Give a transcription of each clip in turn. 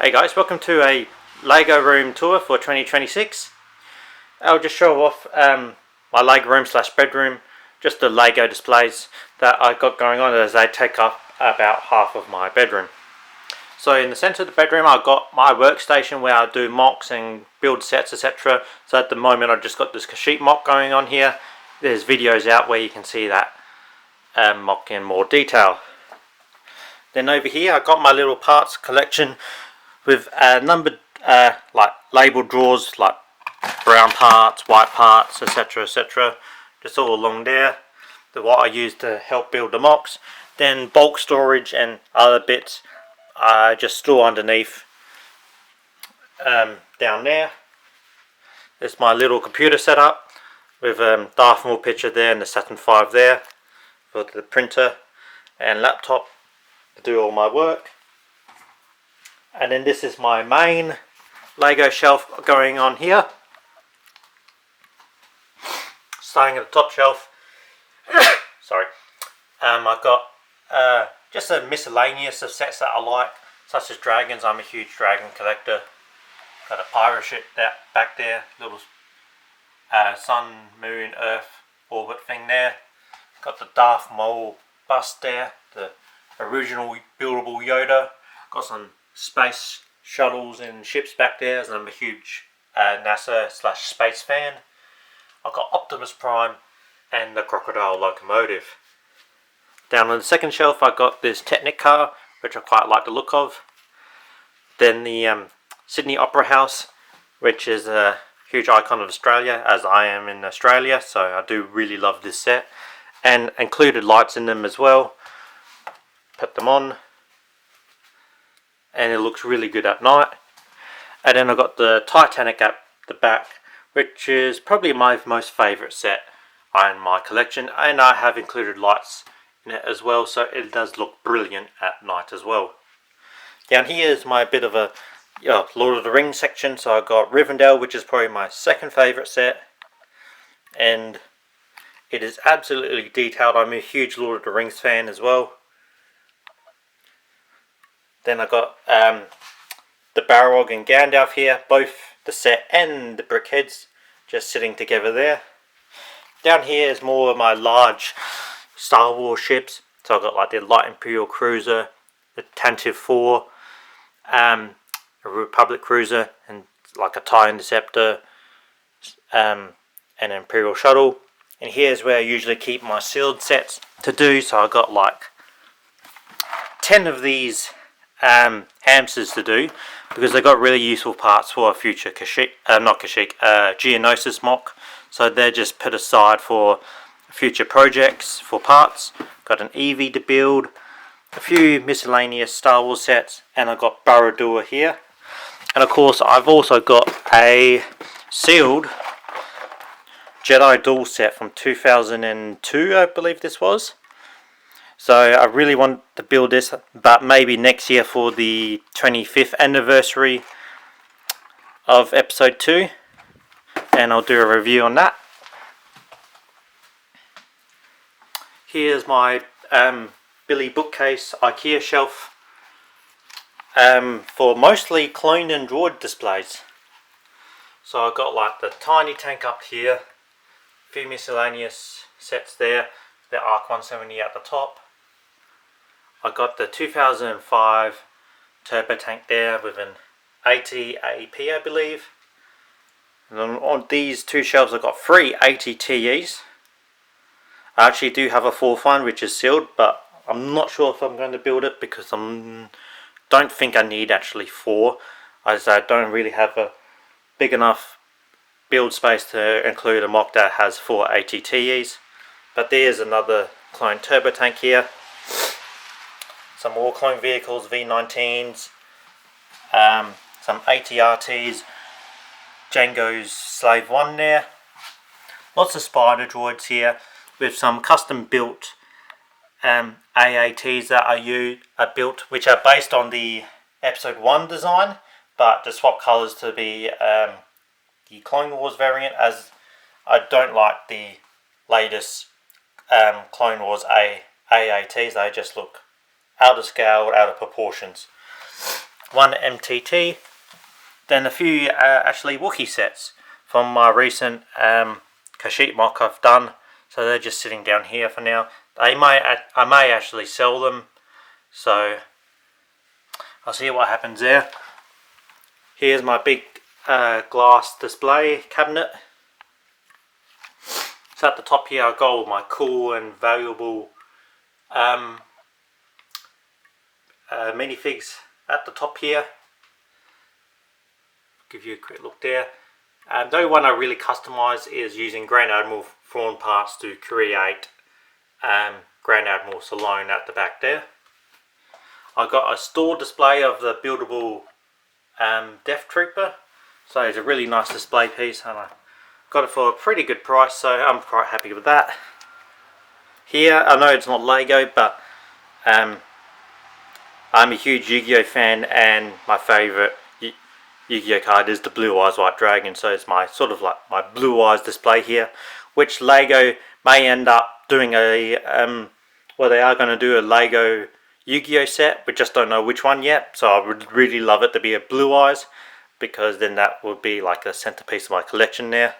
Hey guys, welcome to a LEGO room tour for 2026. I'll just show off my LEGO room slash bedroom, just the LEGO displays that I got going on as they take up about half of my bedroom. So in the centre of the bedroom I've got my workstation where I do mocks and build sets, etc. So at the moment I've just got this Kashyyyk mock going on here. There's videos out where you can see that mock in more detail. Then over here I've got my little parts collection with numbered like labelled drawers, like brown parts, white parts, etc, etc, just all along there. What I use to help build the mocks. Then bulk storage and other bits I just store underneath down there. There's my little computer setup with Darth Maul picture there and the Saturn V there for the printer and laptop to do all my work. And then this is my main LEGO shelf going on here. Starting at the top shelf, sorry, I've got just a miscellaneous of sets that I like, such as dragons. I'm a huge dragon collector. Got a pirate ship back there, little sun, moon, earth orbit thing there. Got the Darth Maul bust there, the original buildable Yoda. Got some space shuttles and ships back there, as I'm a huge NASA slash space fan. I've got Optimus Prime and the Crocodile locomotive. Down on the second shelf I've got this Technic car, which I quite like the look of. Then the Sydney Opera House, which is a huge icon of Australia, as I am in Australia, so I do really love this set. And included lights in them as well. Put them on and it looks really good at night. And then I've got the Titanic at the back, which is probably my most favourite set in my collection, and I have included lights in it as well, so it does look brilliant at night as well. Down here is my bit of a Lord of the Rings section. So I've got Rivendell, which is probably my second favourite set, and it is absolutely detailed. I'm a huge Lord of the Rings fan as well. Then I've got the Balrog and Gandalf here, both the set and the brickheads just sitting together there. Down here is more of my large Star Wars ships. So I've got like the Light Imperial Cruiser, the Tantive 4, a Republic Cruiser, and like a TIE Interceptor, an Imperial Shuttle. And here's where I usually keep my sealed sets to do. So I've got like 10 of these hamsters to do, because they got really useful parts for a future Geonosis mock, so they're just put aside for future projects for parts. Got an Eevee to build, a few miscellaneous Star Wars sets, and I've got Barad-dûr here. And of course I've also got a sealed Jedi Duel set from 2002, I believe this was. So I really want to build this, but maybe next year for the 25th anniversary of episode 2, and I'll do a review on that. Here's my Billy bookcase IKEA shelf for mostly cloned and droid displays. So I've got like the tiny tank up here, a few miscellaneous sets there, the Arc 170 at the top. I got the 2005 turbo tank there with an 80 AEP, I believe. And on these two shelves I've got 3 80 TEs. I actually do have a fourth one which is sealed, but I'm not sure if I'm going to build it, because I don't think I need actually 4, as I don't really have a big enough build space to include a mock that has 4 80 TEs. But there's another clone turbo tank here. Some more clone vehicles, V19s, some AT-RTs, Jango's Slave 1 there. Lots of spider droids here, with some custom built AATs that are built, which are based on the episode 1 design, but just swap colours to be the Clone Wars variant, as I don't like the latest Clone Wars AATs. They just look out of scale, out of proportions. one MTT, then a few actually Wookiee sets from my recent Kashyyyk mock I've done. So they're just sitting down here for now. I may actually sell them, so I'll see what happens there. Here's my big glass display cabinet. So at the top here I've got all my cool and valuable minifigs at the top here. Give you a quick look there. The only one I really customise is using Grand Admiral Thrawn parts to create Grand Admiral Salone at the back there. I've got a store display of the buildable Death Trooper. So it's a really nice display piece, and I got it for a pretty good price, so I'm quite happy with that. Here, I know it's not Lego, but I'm a huge Yu-Gi-Oh fan, and my favourite Yu-Gi-Oh card is the Blue Eyes White Dragon, so it's my sort of like my Blue Eyes display here, which Lego may end up doing a well, they are going to do a Lego Yu-Gi-Oh set. We just don't know which one yet, so I would really love it to be a Blue Eyes, because then that would be like a centerpiece of my collection there.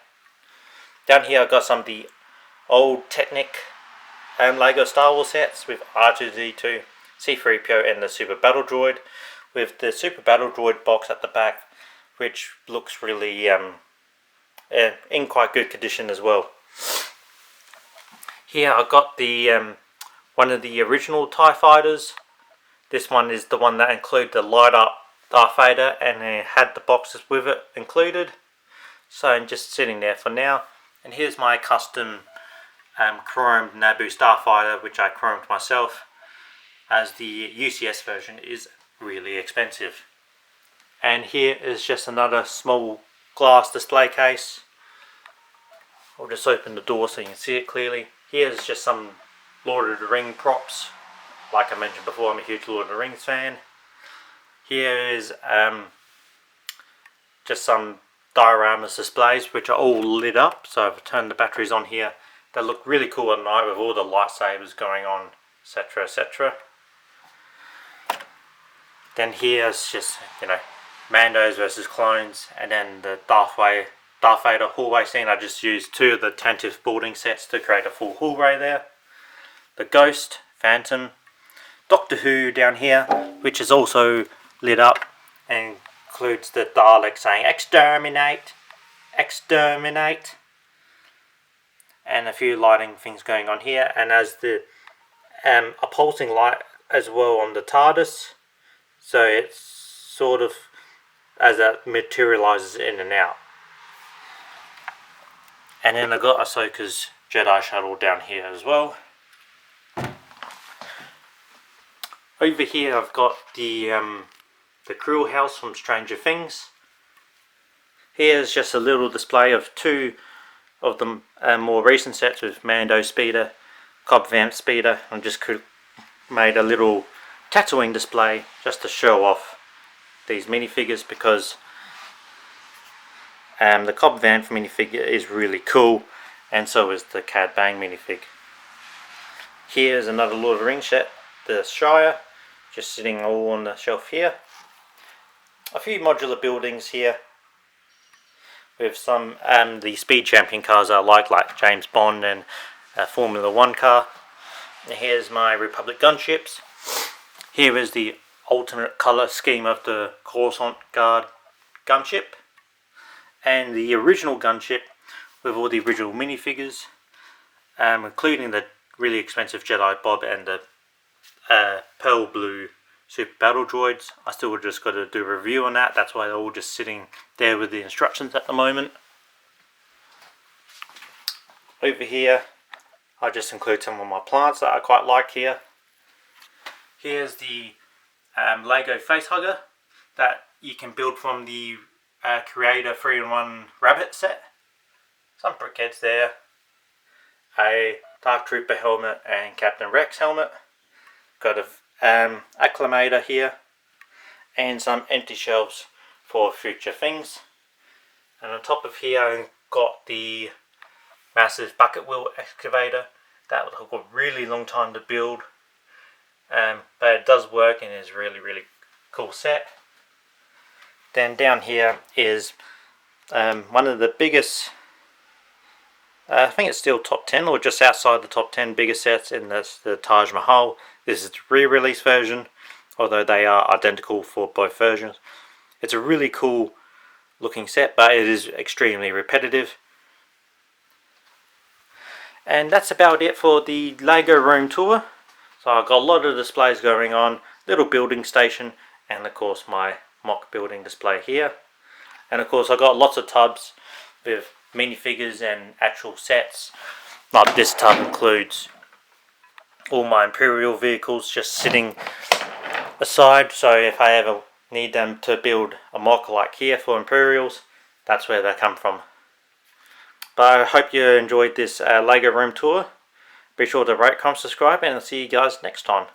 Down here I've got some of the old Technic Lego Star Wars sets with R2-D2, C-3PO and the Super Battle Droid, with the Super Battle Droid box at the back, which looks really in quite good condition as well. Here I've got the one of the original TIE Fighters. This one is the one that included the light up Darth Vader, and it had the boxes with it included. So I'm just sitting there for now. And here's my custom chromed Naboo Starfighter, which I chromed myself, as the UCS version is really expensive. And here is just another small glass display case. I'll just open the door so you can see it clearly. Here's just some Lord of the Rings props. Like I mentioned before, I'm a huge Lord of the Rings fan. Here is just some dioramas displays, which are all lit up. So I've turned the batteries on here. They look really cool at night with all the lightsabers going on, etc, etc. Then here's just, Mandos versus clones, and then the Darth Vader hallway scene. I just used two of the Tantive boarding sets to create a full hallway there. The Ghost, Phantom, Doctor Who down here, which is also lit up and includes the Dalek saying exterminate, exterminate, and a few lighting things going on here, and as the a pulsing light as well on the TARDIS, so it's sort of as that materializes in and out. And then I got Ahsoka's Jedi shuttle down here as well. Over here I've got the Krill house from Stranger Things. Here's just a little display of two of the more recent sets with Mando Speeder, Cobb Vanth Speeder. I just made a little Tatooine display just to show off these minifigures, because the Cobb Vanth minifigure is really cool, and so is the Cad Bane minifig. Here's another Lord of the Rings set, the Shire, just sitting all on the shelf here. A few modular buildings here with some the speed champion cars I like James Bond and Formula 1 car. And here's my Republic gunships. Here is the alternate colour scheme of the Coruscant Guard gunship, and the original gunship with all the original minifigures, including the really expensive Jedi Bob and the pearl blue Super Battle Droids. I still just got to do a review on that. That's why they're all just sitting there with the instructions at the moment. Over here I just include some of my plants that I quite like here. Here's the Lego Facehugger that you can build from the Creator 3-in-1 Rabbit set. Some brickheads there, a Dark Trooper helmet and Captain Rex helmet. Got a acclimator here, and some empty shelves for future things. And on top of here I've got the massive bucket wheel excavator. That took a really long time to build, but it does work and is really cool set. Then down here is one of the biggest, I think it's still top 10 or just outside the top 10 biggest sets in this, the Taj Mahal. This is the re-release version, although they are identical for both versions. It's a really cool looking set, but it is extremely repetitive. And that's about it for the Lego room tour. So I've got a lot of displays going on, little building station, and of course my mock building display here. And of course I've got lots of tubs with minifigures and actual sets. Like this tub includes all my Imperial vehicles just sitting aside, so if I ever need them to build a mock like here for Imperials, that's where they come from. But I hope you enjoyed this Lego room tour. Be sure to rate, comment, subscribe, and I'll see you guys next time.